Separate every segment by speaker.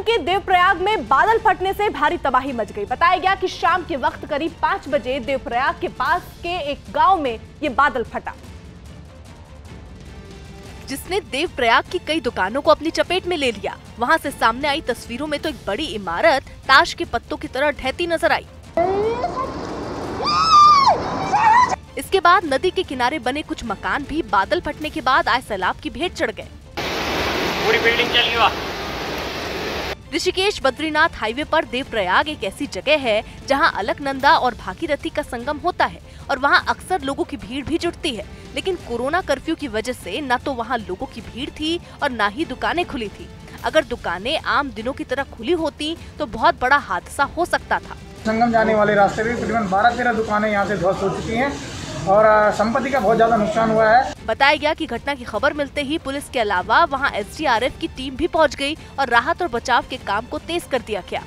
Speaker 1: उत्तराखंड के देवप्रयाग में बादल फटने से भारी तबाही मच गई। बताया गया कि शाम के वक्त करीब 5 बजे देवप्रयाग के पास के एक गांव में ये बादल फटा, जिसने देवप्रयाग की कई दुकानों को अपनी चपेट में ले लिया। वहां से सामने आई तस्वीरों में तो एक बड़ी इमारत ताश के पत्तों की तरह ढहती नजर आई। इसके बाद नदी के किनारे बने कुछ मकान भी बादल फटने के बाद आए सैलाब की भेंट चढ़ गए।
Speaker 2: पूरी बिल्डिंग चली हुआ।
Speaker 1: ऋषिकेश बद्रीनाथ हाईवे पर देवप्रयाग एक ऐसी जगह है जहां अलकनंदा और भागीरथी का संगम होता है और वहां अक्सर लोगों की भीड़ भी जुटती है। लेकिन कोरोना कर्फ्यू की वजह से न तो वहां लोगों की भीड़ थी और न ही दुकानें खुली थी। अगर दुकानें आम दिनों की तरह खुली होती तो बहुत बड़ा हादसा हो सकता था।
Speaker 3: संगम जाने वाले रास्ते में तकरीबन 12-13 दुकानें यहाँ से ध्वस्त हो चुकी हैं और संपत्ति का बहुत ज्यादा नुकसान हुआ है।
Speaker 1: बताया गया कि घटना की खबर मिलते ही पुलिस के अलावा वहां एसडीआरएफ की टीम भी पहुंच गई और राहत और बचाव के काम को तेज कर दिया गया।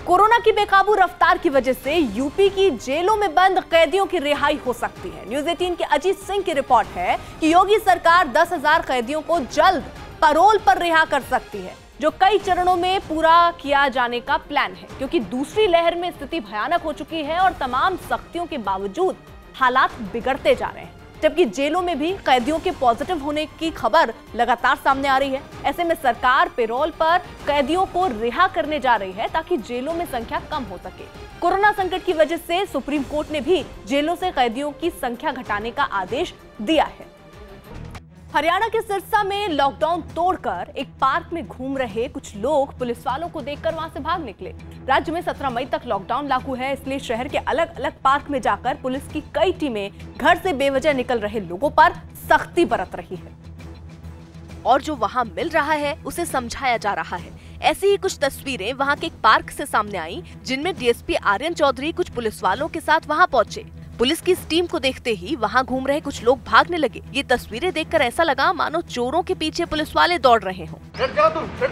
Speaker 1: कोरोना की बेकाबू रफ्तार की वजह से यूपी की जेलों में बंद कैदियों की रिहाई हो सकती है। न्यूज़ 18 के अजीत सिंह की रिपोर्ट है कि योगी सरकार 10,000 कैदियों को जल्द पैरोल पर रिहा कर सकती है, जो कई चरणों में पूरा किया जाने का प्लान है, क्योंकि दूसरी लहर में स्थिति भयानक हो चुकी है और तमाम सख्तियों के बावजूद हालात बिगड़ते जा रहे हैं। जबकि जेलों में भी कैदियों के पॉजिटिव होने की खबर लगातार सामने आ रही है। ऐसे में सरकार पेरोल पर कैदियों को रिहा करने जा रही है ताकि जेलों में संख्या कम हो सके। कोरोना संकट की वजह से सुप्रीम कोर्ट ने भी जेलों से कैदियों की संख्या घटाने का आदेश दिया है। हरियाणा के सिरसा में लॉकडाउन तोड़कर एक पार्क में घूम रहे कुछ लोग पुलिस वालों को देखकर वहां से भाग निकले। राज्य में 17 मई तक लॉकडाउन लागू है, इसलिए शहर के अलग अलग पार्क में जाकर पुलिस की कई टीमें घर से बेवजह निकल रहे लोगों पर सख्ती बरत रही है और जो वहां मिल रहा है उसे समझाया जा रहा है। ऐसी ही कुछ तस्वीरें वहां के एक पार्क से सामने आई, जिनमें डीएसपी आर्यन चौधरी कुछ पुलिस वालों के साथ वहां पहुंचे। पुलिस की इस टीम को देखते ही वहां घूम रहे कुछ लोग भागने लगे। ये तस्वीरें देखकर ऐसा लगा मानो चोरों के पीछे पुलिस वाले दौड़ रहे हों।
Speaker 2: हट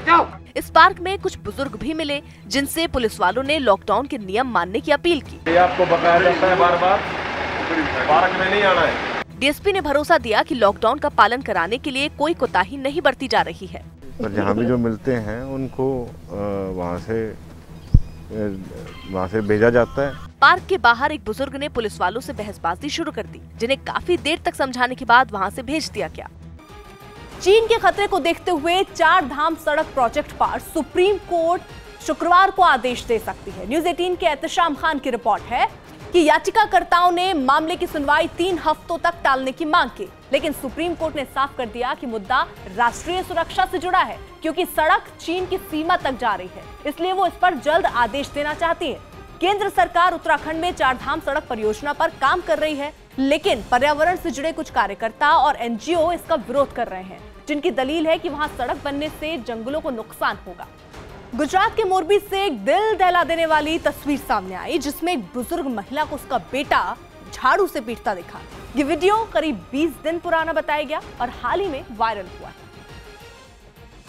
Speaker 2: जाओ।
Speaker 1: इस पार्क में कुछ बुजुर्ग भी मिले, जिनसे पुलिस वालों ने लॉकडाउन के नियम मानने की अपील की।
Speaker 4: आपको बताया जाता है बार-बार पार्क में नहीं आना है।
Speaker 1: डीएसपी ने भरोसा दिया कि लॉकडाउन का पालन कराने के लिए कोई कोताही नहीं बरती जा रही है।
Speaker 4: पर जहाँ भी जो मिलते हैं उनको वहाँ से भेजा जाता है।
Speaker 1: पार्क के बाहर एक बुजुर्ग ने पुलिस वालों से बहसबाजी शुरू कर दी, जिन्हें काफी देर तक समझाने के बाद वहां से भेज दिया गया। चीन के खतरे को देखते हुए 4 धाम सड़क प्रोजेक्ट पर सुप्रीम कोर्ट शुक्रवार को आदेश दे सकती है। न्यूज़ 18 के एहतशाम खान की रिपोर्ट है कि याचिकाकर्ताओं ने मामले की सुनवाई 3 हफ्तों तक टालने की मांग की, लेकिन सुप्रीम कोर्ट ने साफ कर दिया कि मुद्दा राष्ट्रीय सुरक्षा से जुड़ा है, क्योंकि सड़क चीन की सीमा तक जा रही है, इसलिए वो इस पर जल्द आदेश देना चाहती है। केंद्र सरकार उत्तराखंड में 4 धाम सड़क परियोजना पर काम कर रही है, लेकिन पर्यावरण से जुड़े कुछ कार्यकर्ता और एनजीओ इसका विरोध कर रहे हैं, जिनकी दलील है कि वहां सड़क बनने से जंगलों को नुकसान होगा। गुजरात के मोरबी से एक दिल दहला देने वाली तस्वीर सामने आई, जिसमें एक बुजुर्ग महिला को उसका बेटा झाड़ू से पीटता दिखा। ये वीडियो करीब 20 दिन पुराना बताया गया और हाल ही में वायरल हुआ है,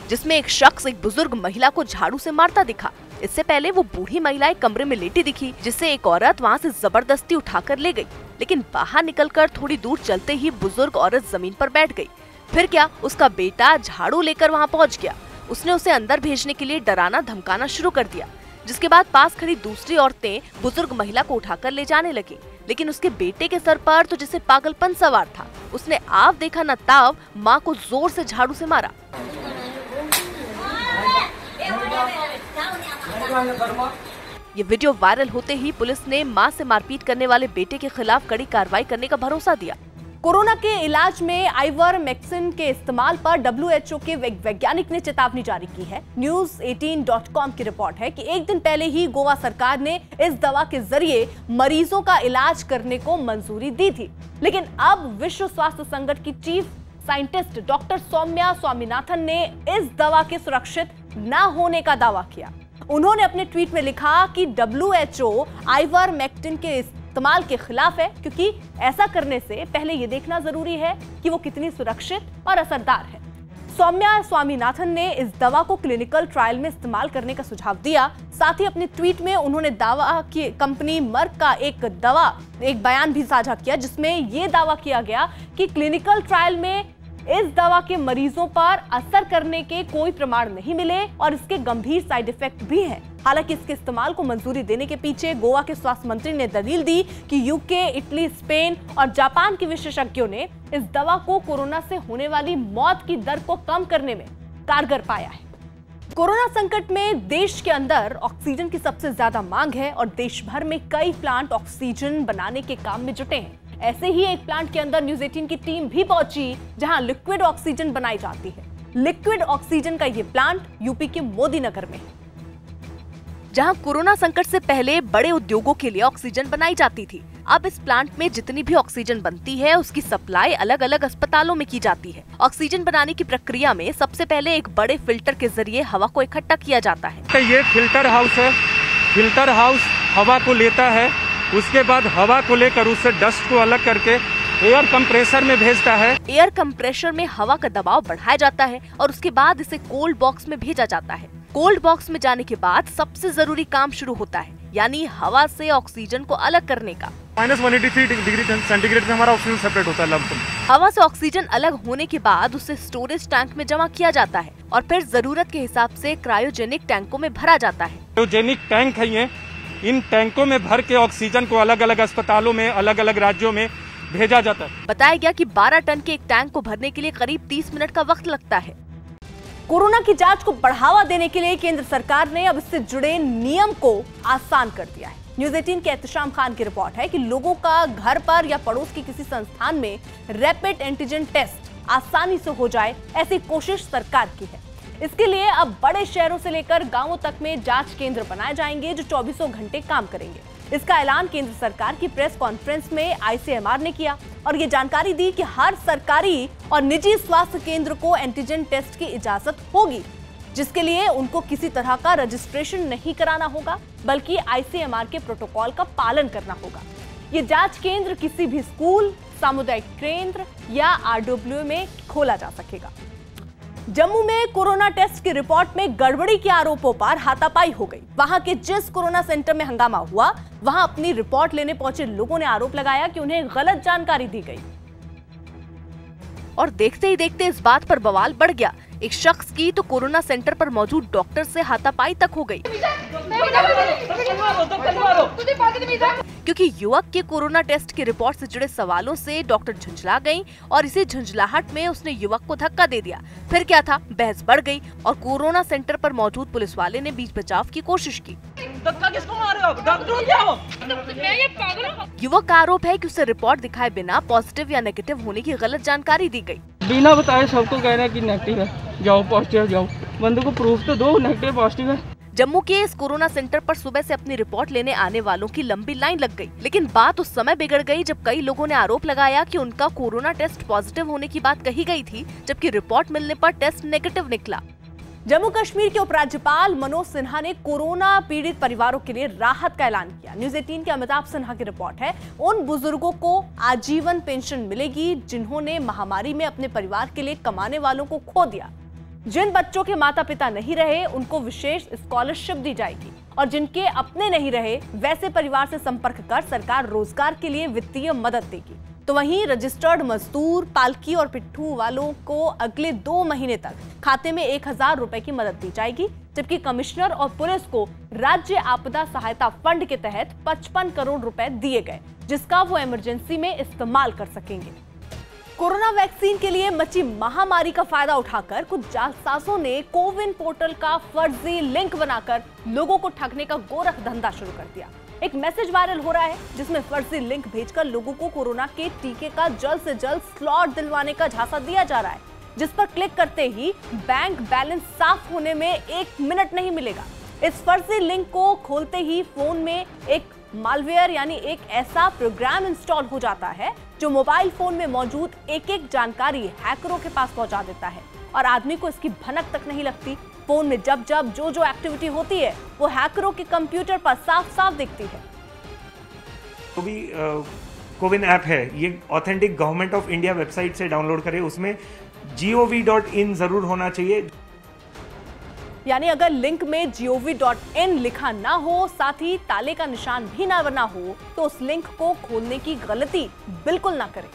Speaker 1: जिसमें एक शख्स एक बुजुर्ग महिला को झाड़ू से मारता दिखा। इससे पहले वो बूढ़ी महिला एक कमरे में लेटी दिखी, जिससे एक औरत वहां से जबरदस्ती उठाकर ले गई, लेकिन बाहर निकलकर थोड़ी दूर चलते ही बुजुर्ग औरत जमीन पर बैठ गई। फिर क्या, उसका बेटा झाड़ू लेकर वहां पहुंच गया। उसने उसे अंदर भेजने के लिए डराना धमकाना शुरू कर दिया, जिसके बाद पास खड़ी दूसरी औरतें बुजुर्ग महिला को उठाकर ले जाने लगी, लेकिन उसके बेटे के सर पर तो जैसे पागलपन सवार था। उसने आव देखा न ताव माँ को जोर से झाड़ू से मारा। ये वीडियो वायरल होते ही पुलिस ने मां से मारपीट करने वाले बेटे के खिलाफ कड़ी कार्रवाई करने का भरोसा दिया। कोरोना के इलाज में आइवरमेक्टिन के इस्तेमाल पर WHO के वैज्ञानिक ने चेतावनी जारी की है। News18.com की रिपोर्ट है कि एक दिन पहले ही गोवा सरकार ने इस दवा के जरिए मरीजों का इलाज करने को मंजूरी दी थी, लेकिन अब विश्व स्वास्थ्य संगठन की chief scientist doctor Soumya Swaminathan ने इस दवा के सुरक्षित न होने का दावा किया। उन्होंने अपने ट्वीट में लिखा कि WHO आइवरमेक्टिन के इस्तेमाल के खिलाफ है, क्योंकि ऐसा करने से पहले ये देखना जरूरी है कि वो कितनी सुरक्षित और असरदार है। सौम्या स्वामीनाथन ने इस दवा को क्लिनिकल ट्रायल में इस्तेमाल करने का सुझाव दिया। साथ ही अपने ट्वीट में उन्होंने दावा की कंपनी मर्क का एक बयान भी साझा किया, जिसमें यह दावा किया गया कि क्लिनिकल ट्रायल में इस दवा के मरीजों पर असर करने के कोई प्रमाण नहीं मिले और इसके गंभीर साइड इफेक्ट भी हैं। हालांकि इसके इस्तेमाल को मंजूरी देने के पीछे गोवा के स्वास्थ्य मंत्री ने दलील दी कि यूके, इटली, स्पेन और जापान के विशेषज्ञों ने इस दवा को कोरोना से होने वाली मौत की दर को कम करने में कारगर पाया है। कोरोना संकट में देश के अंदर ऑक्सीजन की सबसे ज्यादा मांग है और देश भर में कई प्लांट ऑक्सीजन बनाने के काम में जुटे हैं। ऐसे ही एक प्लांट के अंदर न्यूज 18 की टीम भी पहुंची जहां लिक्विड ऑक्सीजन बनाई जाती है। लिक्विड ऑक्सीजन का ये प्लांट यूपी के मोदी नगर में है, जहां कोरोना संकट से पहले बड़े उद्योगों के लिए ऑक्सीजन बनाई जाती थी। अब इस प्लांट में जितनी भी ऑक्सीजन बनती है उसकी सप्लाई अलग अलग अस्पतालों में की जाती है। ऑक्सीजन बनाने की प्रक्रिया में सबसे पहले एक बड़े फिल्टर के जरिए हवा को इकट्ठा किया जाता है।
Speaker 5: ये फिल्टर हाउस है। फिल्टर हाउस हवा को लेता है, उसके बाद हवा को लेकर उससे डस्ट को अलग करके एयर कंप्रेसर में भेजता है।
Speaker 1: एयर कंप्रेसर में हवा का दबाव बढ़ाया जाता है और उसके बाद इसे कोल्ड बॉक्स में भेजा जाता है। कोल्ड बॉक्स में जाने के बाद सबसे जरूरी काम शुरू होता है, यानी हवा से ऑक्सीजन को अलग करने का।
Speaker 5: -183 डिग्री सेंटीग्रेड में हमारा ऑक्सीजन सेपरेट होता है लमसम।
Speaker 1: हवा से ऑक्सीजन अलग होने के बाद उसे स्टोरेज टैंक में जमा किया जाता है और फिर जरूरत के हिसाब से क्रायोजेनिक टैंकों में भरा जाता है।
Speaker 5: क्रायोजेनिक टैंक है ये। इन टैंकों में भर के ऑक्सीजन को अलग अलग अस्पतालों में, अलग अलग राज्यों में भेजा जाता है।
Speaker 1: बताया गया कि 12 टन के एक टैंक को भरने के लिए करीब 30 मिनट का वक्त लगता है। कोरोना की जांच को बढ़ावा देने के लिए केंद्र सरकार ने अब इससे जुड़े नियम को आसान कर दिया है। न्यूज 18 के एहतशाम खान की रिपोर्ट है कि लोगों का घर पर या पड़ोस के किसी संस्थान में रैपिड एंटीजन टेस्ट आसानी से हो जाए, ऐसी कोशिश सरकार की है। इसके लिए अब बड़े शहरों से लेकर गांवों तक में जांच केंद्र बनाए जाएंगे जो 24 घंटे काम करेंगे। इसका ऐलान केंद्र सरकार की प्रेस कॉन्फ्रेंस में ICMR ने किया और ये जानकारी दी कि हर सरकारी और निजी स्वास्थ्य केंद्र को एंटीजन टेस्ट की इजाजत होगी, जिसके लिए उनको किसी तरह का रजिस्ट्रेशन नहीं कराना होगा, बल्कि ICMR के प्रोटोकॉल का पालन करना होगा। ये जांच केंद्र किसी भी स्कूल, सामुदायिक केंद्र या RWA में खोला जा सकेगा। जम्मू में कोरोना टेस्ट की रिपोर्ट में गड़बड़ी के आरोपों पर हाथापाई हो गई। वहां के जिस कोरोना सेंटर में हंगामा हुआ, वहां अपनी रिपोर्ट लेने पहुंचे लोगों ने आरोप लगाया कि उन्हें गलत जानकारी दी गई और देखते ही देखते इस बात पर बवाल बढ़ गया। एक शख्स की तो कोरोना सेंटर पर मौजूद डॉक्टर से हाथापाई तक हो गई, क्योंकि युवक के कोरोना टेस्ट की रिपोर्ट से जुड़े सवालों से डॉक्टर झुंझला गईं और इसी झुंझलाहट में उसने युवक को धक्का दे दिया। फिर क्या था, बहस बढ़ गई और कोरोना सेंटर पर मौजूद पुलिस वाले ने बीच बचाव की कोशिश की।
Speaker 6: धक्का किसको मार रहे हो? डॉक्टर क्या हो? मैं ये पागल हूं।
Speaker 1: युवक का आरोप है कि उसे रिपोर्ट दिखाए बिना पॉजिटिव या नेगेटिव होने की गलत जानकारी दी गई।
Speaker 6: बिना बताए सबको कह रहे हैं कि नेगेटिव है, जाओ पॉजिटिव जाओ। बंदे को प्रूफ तो दो नेगेटिव पॉजिटिव है।
Speaker 1: जम्मू के इस कोरोना सेंटर पर सुबह से अपनी रिपोर्ट लेने आने वालों की लंबी लाइन लग गई, लेकिन बात उस समय बिगड़ गई जब कई लोगों ने आरोप लगाया कि उनका कोरोना टेस्ट पॉजिटिव होने की बात कही गई थी, जबकि रिपोर्ट मिलने पर टेस्ट नेगेटिव निकला। जम्मू कश्मीर के उपराज्यपाल मनोज सिन्हा ने कोरोना पीड़ित परिवारों के लिए राहत का ऐलान किया। न्यूज 18 के अमिताभ सिन्हा की रिपोर्ट है। उन बुजुर्गों को आजीवन पेंशन मिलेगी जिन्होंने महामारी में अपने परिवार के लिए कमाने वालों को खो दिया। जिन बच्चों के माता पिता नहीं रहे उनको विशेष स्कॉलरशिप दी जाएगी और जिनके अपने नहीं रहे वैसे परिवार से संपर्क कर सरकार रोजगार के लिए वित्तीय मदद देगी। तो वहीं रजिस्टर्ड मजदूर, पालकी और पिट्ठू वालों को अगले 2 महीने तक खाते में 1000 रुपए की मदद दी जाएगी, जबकि कमिश्नर और पुलिस को राज्य आपदा सहायता फंड के तहत 55 करोड़ रुपए दिए गए, जिसका वो इमरजेंसी में इस्तेमाल कर सकेंगे। कोरोना वैक्सीन के लिए मची महामारी का फायदा उठाकर कुछ जालसाजों ने कोविन पोर्टल का फर्जी लिंक बनाकर लोगों को ठगने का गोरख धंधा शुरू कर दिया। एक मैसेज वायरल हो रहा है जिसमें फर्जी लिंक भेजकर लोगों को कोरोना के टीके का जल्द से जल्द स्लॉट दिलवाने का झांसा दिया जा रहा है, जिस पर क्लिक करते ही बैंक बैलेंस साफ होने में 1 मिनट नहीं मिलेगा। इस फर्जी लिंक को खोलते ही फोन में एक मालवेयर यानी एक ऐसा प्रोग्राम इंस्टॉल हो जाता है जो मोबाइल फोन में मौजूद एक जानकारी हैकरों के पास पहुंचा देता है और आदमी को इसकी भनक तक नहीं लगती। फोन में जब जो एक्टिविटी होती है वो हैकरों के कंप्यूटर पर साफ साफ दिखती है।
Speaker 7: तो भी कोविन ऐप है, ये authentic government of India website से डाउनलोड करें, उसमें gov.in जरूर होना चाहिए।
Speaker 1: यानी अगर लिंक में gov.in लिखा ना हो, साथ ही ताले का निशान भी ना बना हो, तो उस लिंक को खोलने की गलती बिल्कुल ना करें।